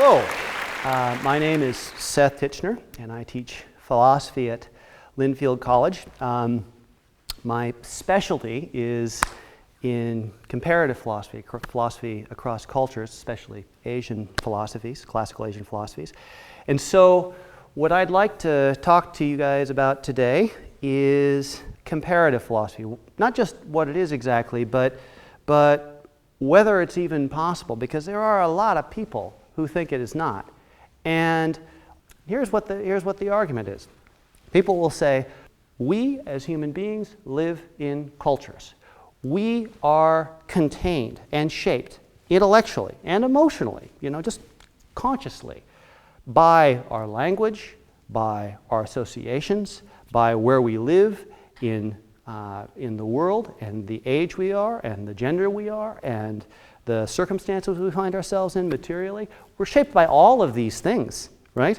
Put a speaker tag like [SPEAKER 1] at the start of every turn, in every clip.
[SPEAKER 1] Hello, my name is Seth Tichenor, and I teach philosophy at Linfield College. My specialty is in comparative philosophy, philosophy across cultures, especially Asian philosophies, classical Asian philosophies. And so what I'd like to talk to you guys about today is comparative philosophy. Not just what it is exactly, but whether it's even possible, because there are a lot of people who think it is not. And here's what the argument is. People will say, we as human beings live in cultures. We are contained and shaped intellectually and emotionally, just consciously, by our language, by our associations, by where we live in the world, and the age we are, and the gender we are, and the circumstances we find ourselves in materially. We're shaped by all of these things, right?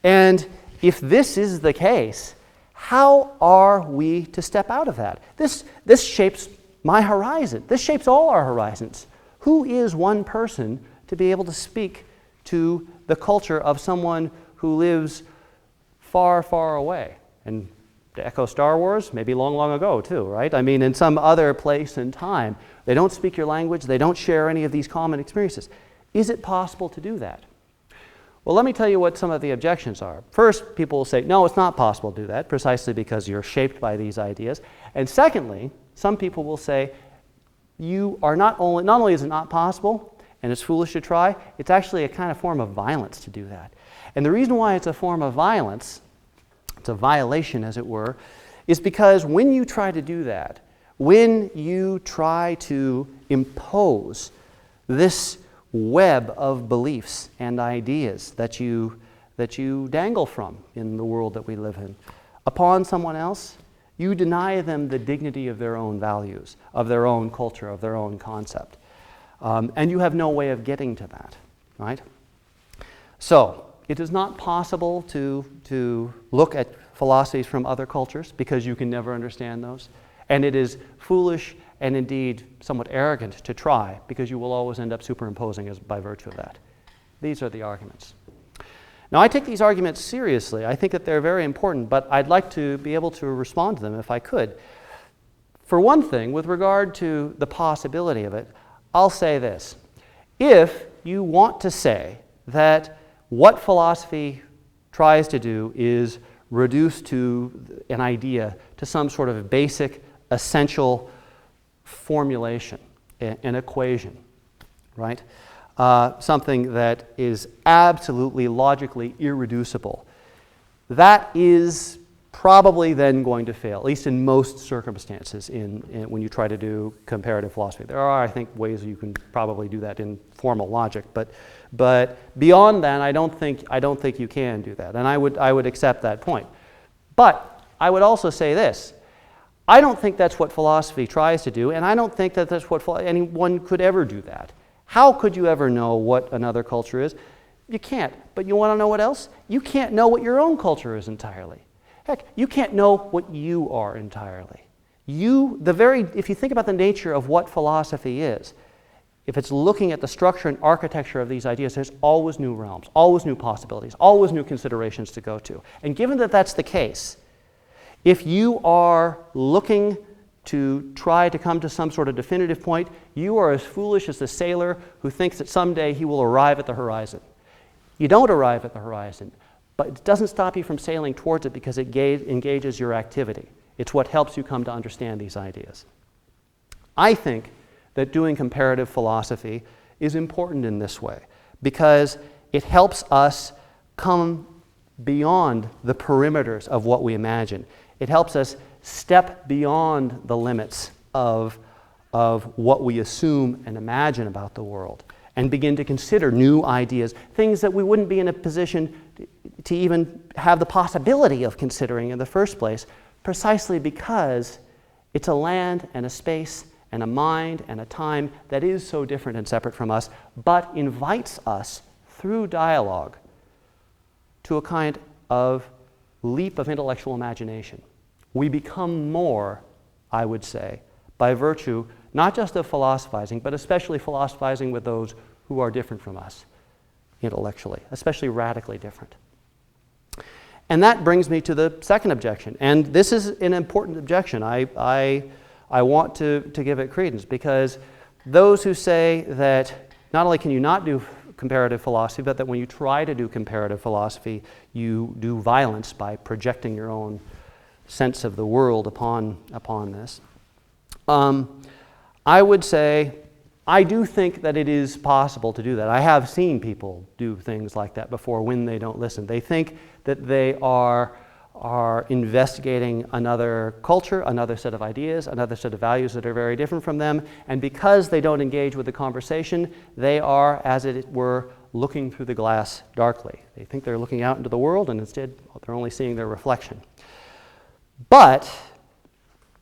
[SPEAKER 1] And if this is the case, how are we to step out of that? This shapes my horizon. This shapes all our horizons. Who is one person to be able to speak to the culture of someone who lives far, far away? And to echo Star Wars, maybe long, long ago too, right? I mean, in some other place and time. They don't speak your language. They don't share any of these common experiences. Is it possible to do that? Well, let me tell you what some of the objections are. First, people will say, no, it's not possible to do that, precisely because you're shaped by these ideas. And secondly, some people will say, you are not only is it not possible, and it's foolish to try, it's actually a kind of form of violence to do that. And the reason why it's a form of violence, it's a violation as it were, is because when you try to do that, when you try to impose this web of beliefs and ideas that you dangle from in the world that we live in upon someone else, you deny them the dignity of their own values, of their own culture, of their own concept. And you have no way of getting to that, right? So, it is not possible to look at philosophies from other cultures because you can never understand those. And it is foolish and indeed somewhat arrogant to try because you will always end up superimposing by virtue of that. These are the arguments. Now, I take these arguments seriously. I think that they're very important, but I'd like to be able to respond to them if I could. For one thing, with regard to the possibility of it, I'll say this. If you want to say that what philosophy tries to do is reduce to an idea, to some sort of basic, essential formulation, an equation, right? Something that is absolutely logically irreducible. That is probably then going to fail, at least in most circumstances when you try to do comparative philosophy. There are, I think, ways you can probably do that in formal logic, but beyond that, I don't think you can do that, and I would accept that point. But I would also say this. I don't think that's what philosophy tries to do, and I don't think that that's what anyone could ever do that. How could you ever know what another culture is? You can't. But you want to know what else? You can't know what your own culture is entirely. Heck, you can't know what you are entirely. If you think about the nature of what philosophy is, if it's looking at the structure and architecture of these ideas, there's always new realms, always new possibilities, always new considerations to go to. And given that that's the case, if you are looking to try to come to some sort of definitive point, you are as foolish as the sailor who thinks that someday he will arrive at the horizon. You don't arrive at the horizon, but it doesn't stop you from sailing towards it because it engages your activity. It's what helps you come to understand these ideas. I think that doing comparative philosophy is important in this way because it helps us come beyond the perimeters of what we imagine. It helps us step beyond the limits of what we assume and imagine about the world and begin to consider new ideas, things that we wouldn't be in a position to even have the possibility of considering in the first place, precisely because it's a land and a space and a mind and a time that is so different and separate from us, but invites us through dialogue to a kind of leap of intellectual imagination. We become more, I would say, by virtue not just of philosophizing, but especially philosophizing with those who are different from us. intellectually, especially radically different. And that brings me to the second objection. And this is an important objection. I want to give it credence, because those who say that not only can you not do comparative philosophy, but that when you try to do comparative philosophy, you do violence by projecting your own sense of the world upon this. I would say I do think that it is possible to do that. I have seen people do things like that before when they don't listen. They think that they are investigating another culture, another set of ideas, another set of values that are very different from them, and because they don't engage with the conversation, they are, as it were, looking through the glass darkly. They think they're looking out into the world, and instead they're only seeing their reflection. But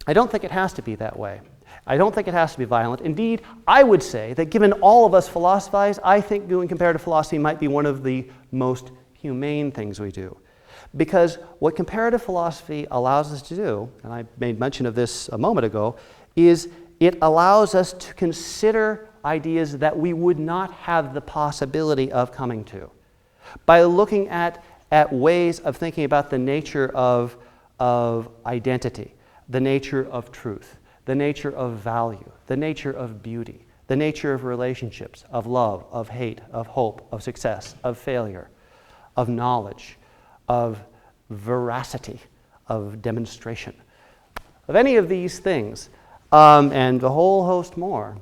[SPEAKER 1] I don't think it has to be that way. I don't think it has to be violent. Indeed, I would say that given all of us philosophize, I think doing comparative philosophy might be one of the most humane things we do. Because what comparative philosophy allows us to do, and I made mention of this a moment ago, is it allows us to consider ideas that we would not have the possibility of coming to. By looking at ways of thinking about the nature of identity, the nature of truth, the nature of value, the nature of beauty, the nature of relationships, of love, of hate, of hope, of success, of failure, of knowledge, of veracity, of demonstration, of any of these things, and a whole host more.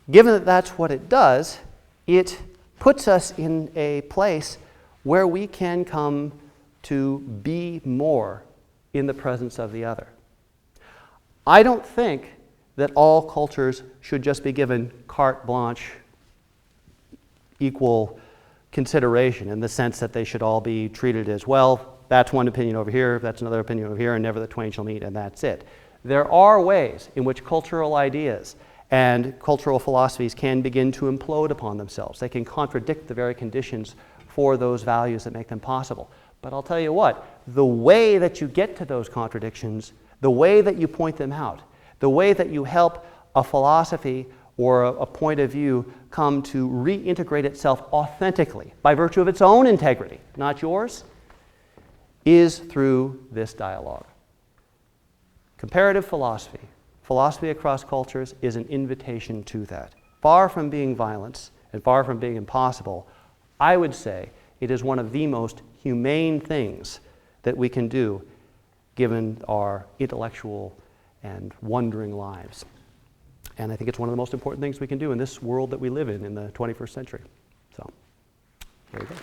[SPEAKER 1] Given that that's what it does, it puts us in a place where we can come to be more in the presence of the other. I don't think that all cultures should just be given carte blanche, equal consideration, in the sense that they should all be treated as, well, that's one opinion over here, that's another opinion over here, and never the twain shall meet, and that's it. There are ways in which cultural ideas and cultural philosophies can begin to implode upon themselves. They can contradict the very conditions for those values that make them possible. But I'll tell you what, the way that you get to those contradictions, the way that you point them out, the way that you help a philosophy or a point of view come to reintegrate itself authentically by virtue of its own integrity, not yours, is through this dialogue. Comparative philosophy, philosophy across cultures, is an invitation to that. Far from being violence and far from being impossible, I would say it is one of the most humane things that we can do given our intellectual and wondering lives. And I think it's one of the most important things we can do in this world that we live in the 21st century. So, there you go.